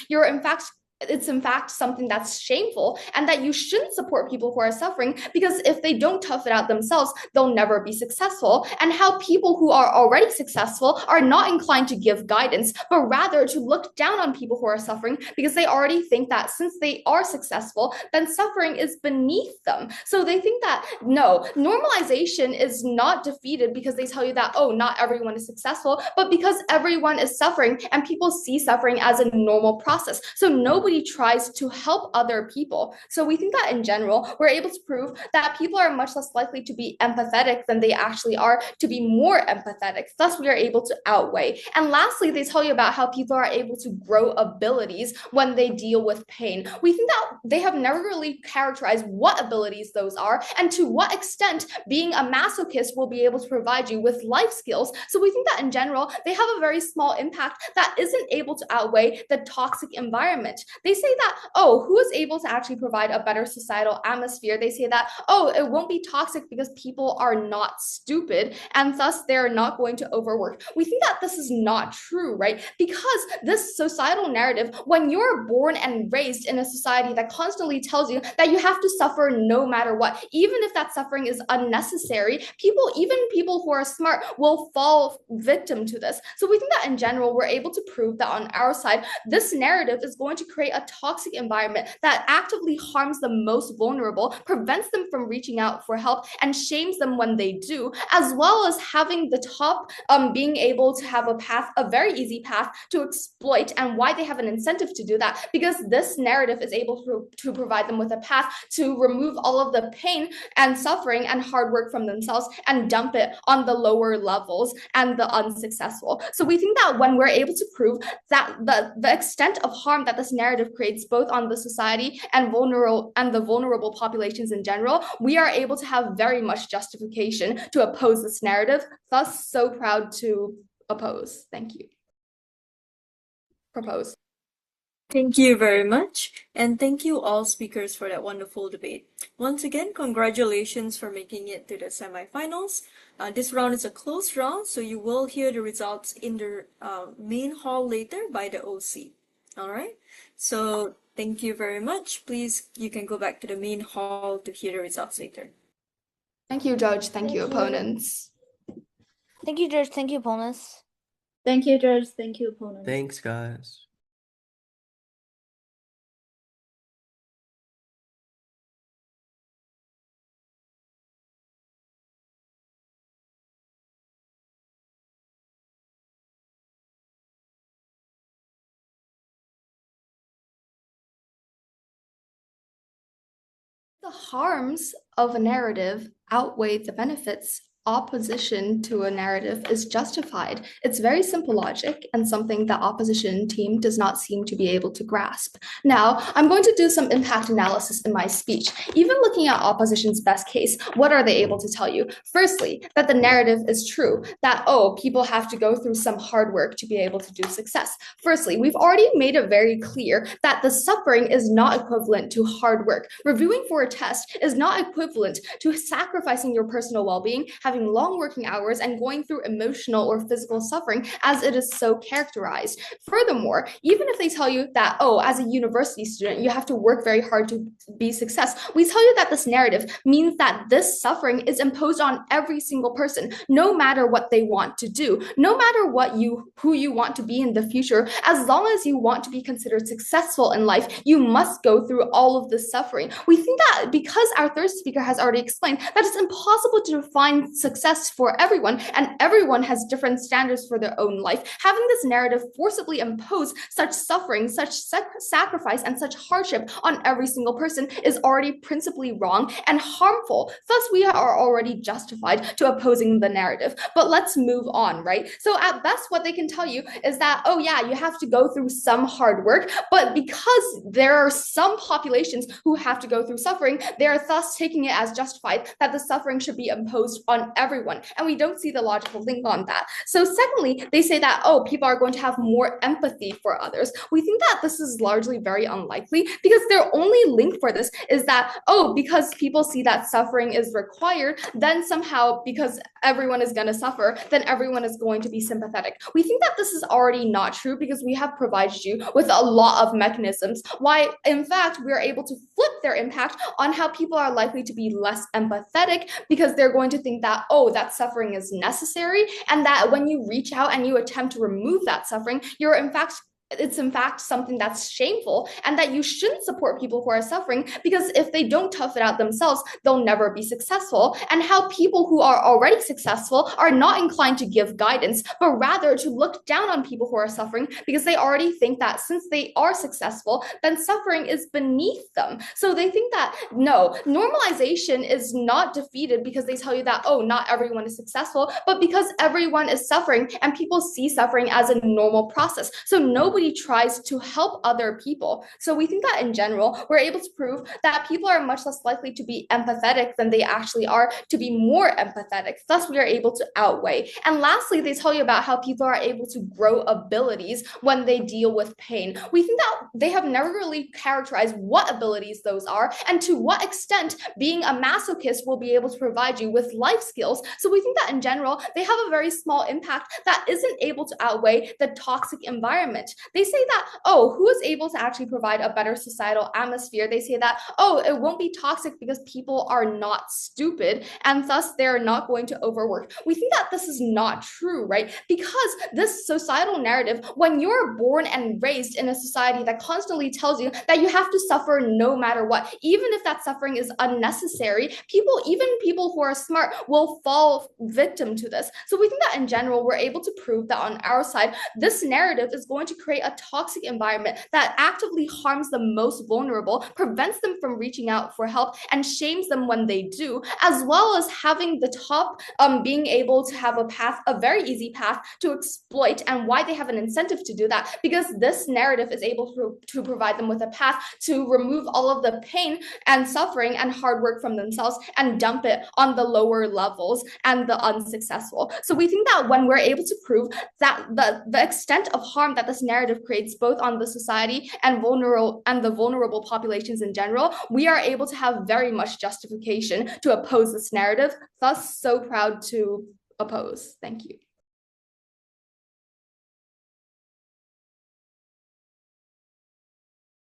it's in fact something that's shameful, and that you shouldn't support people who are suffering because if they don't tough it out themselves, they'll never be successful. And how people who are already successful are not inclined to give guidance, but rather to look down on people who are suffering because they already think that since they are successful, then suffering is beneath them. So they think that no, normalization is not defeated because they tell you that, oh, not everyone is successful, but because everyone is suffering and people see suffering as a normal process. So nobody tries to help other people. So we think that in general, we're able to prove that people are much less likely to be empathetic than they actually are to be more empathetic. Thus, we are able to outweigh. And lastly, they tell you about how people are able to grow abilities when they deal with pain. We think that they have never really characterized what abilities those are and to what extent being a masochist will be able to provide you with life skills. So we think that in general, they have a very small impact that isn't able to outweigh the toxic environment. They say that, oh, who is able to actually provide a better societal atmosphere? They say that, oh, it won't be toxic because people are not stupid and thus they're not going to overwork. We think that this is not true, right? Because this societal narrative, when you're born and raised in a society that constantly tells you that you have to suffer no matter what, even if that suffering is unnecessary, even people who are smart will fall victim to this. So we think that in general, we're able to prove that on our side, this narrative is going to create a toxic environment that actively harms the most vulnerable, prevents them from reaching out for help, and shames them when they do, as well as having the top being able to have a very easy path to exploit, and why they have an incentive to do that, because this narrative is able to provide them with a path to remove all of the pain and suffering and hard work from themselves and dump it on the lower levels and the unsuccessful. So we think that when we're able to prove that the extent of harm that this narrative creates both on the society and the vulnerable populations in general, we are able to have very much justification to oppose this narrative. Thus, so proud to oppose. Thank you. Propose. Thank you very much, and thank you all speakers for that wonderful debate. Once again, congratulations for making it to the semifinals. This round is a close round, so you will hear the results in the main hall later by the OC. All right, so thank you very much. Please, you can go back to the main hall to hear the results later. Thank you, Judge. Thank you, opponents. Thank you, Judge. Thank you, opponents. Thank you, Judge. Thank you, opponents. Thanks, guys. The harms of a narrative outweigh the benefits. Opposition to a narrative is justified. It's very simple logic and something that opposition team does not seem to be able to grasp. Now, I'm going to do some impact analysis in my speech. Even looking at opposition's best case, what are they able to tell you? Firstly, that the narrative is true, that, oh, people have to go through some hard work to be able to do success. Firstly, we've already made it very clear that the suffering is not equivalent to hard work. Reviewing for a test is not equivalent to sacrificing your personal well-being, having long working hours, and going through emotional or physical suffering as it is so characterized. Furthermore, even if they tell you that, oh, as a university student, you have to work very hard to be success, we tell you that this narrative means that this suffering is imposed on every single person, no matter what they want to do, no matter who you want to be in the future. As long as you want to be considered successful in life, you must go through all of this suffering. We think that because our third speaker has already explained that it's impossible to define success for everyone, and everyone has different standards for their own life, having this narrative forcibly impose such suffering, such sacrifice, and such hardship on every single person is already principally wrong and harmful. Thus, we are already justified to opposing the narrative. But let's move on, right? So at best, what they can tell you is that, oh yeah, you have to go through some hard work, but because there are some populations who have to go through suffering, they are thus taking it as justified that the suffering should be imposed on everyone. And we don't see the logical link on that. So secondly, they say that, oh, people are going to have more empathy for others. We think that this is largely very unlikely, because their only link for this is that, oh, because people see that suffering is required, then somehow because everyone is going to suffer, then everyone is going to be sympathetic. We think that this is already not true, because we have provided you with a lot of mechanisms why, in fact, we're able to flip their impact on how people are likely to be less empathetic, because they're going to think that, oh, that suffering is necessary, and that when you reach out and you attempt to remove that suffering, it's in fact something that's shameful, and that you shouldn't support people who are suffering, because if they don't tough it out themselves, they'll never be successful. And how people who are already successful are not inclined to give guidance, but rather to look down on people who are suffering, because they already think that since they are successful, then suffering is beneath them. So they think that, no, normalization is not defeated because they tell you that, oh, not everyone is successful, but because everyone is suffering, and people see suffering as a normal process. So nobody tries to help other people. So we think that in general, we're able to prove that people are much less likely to be empathetic than they actually are to be more empathetic. Thus, we are able to outweigh. And lastly, they tell you about how people are able to grow abilities when they deal with pain. We think that they have never really characterized what abilities those are, and to what extent being a masochist will be able to provide you with life skills. So we think that in general, they have a very small impact that isn't able to outweigh the toxic environment. They say that, oh, who is able to actually provide a better societal atmosphere? They say that, oh, it won't be toxic because people are not stupid, and thus they're not going to overwork. We think that this is not true, right? Because this societal narrative, when you're born and raised in a society that constantly tells you that you have to suffer no matter what, even if that suffering is unnecessary, even people who are smart will fall victim to this. So we think that in general, we're able to prove that on our side, this narrative is going to create a toxic environment that actively harms the most vulnerable, prevents them from reaching out for help, and shames them when they do, as well as having the top being able to have a very easy path to exploit, and why they have an incentive to do that, because this narrative is able to provide them with a path to remove all of the pain and suffering and hard work from themselves and dump it on the lower levels and the unsuccessful. So we think that when we're able to prove that the extent of harm that this narrative creates both on the society and the vulnerable populations in general, we are able to have very much justification to oppose this narrative. Thus, so proud to oppose. Thank you.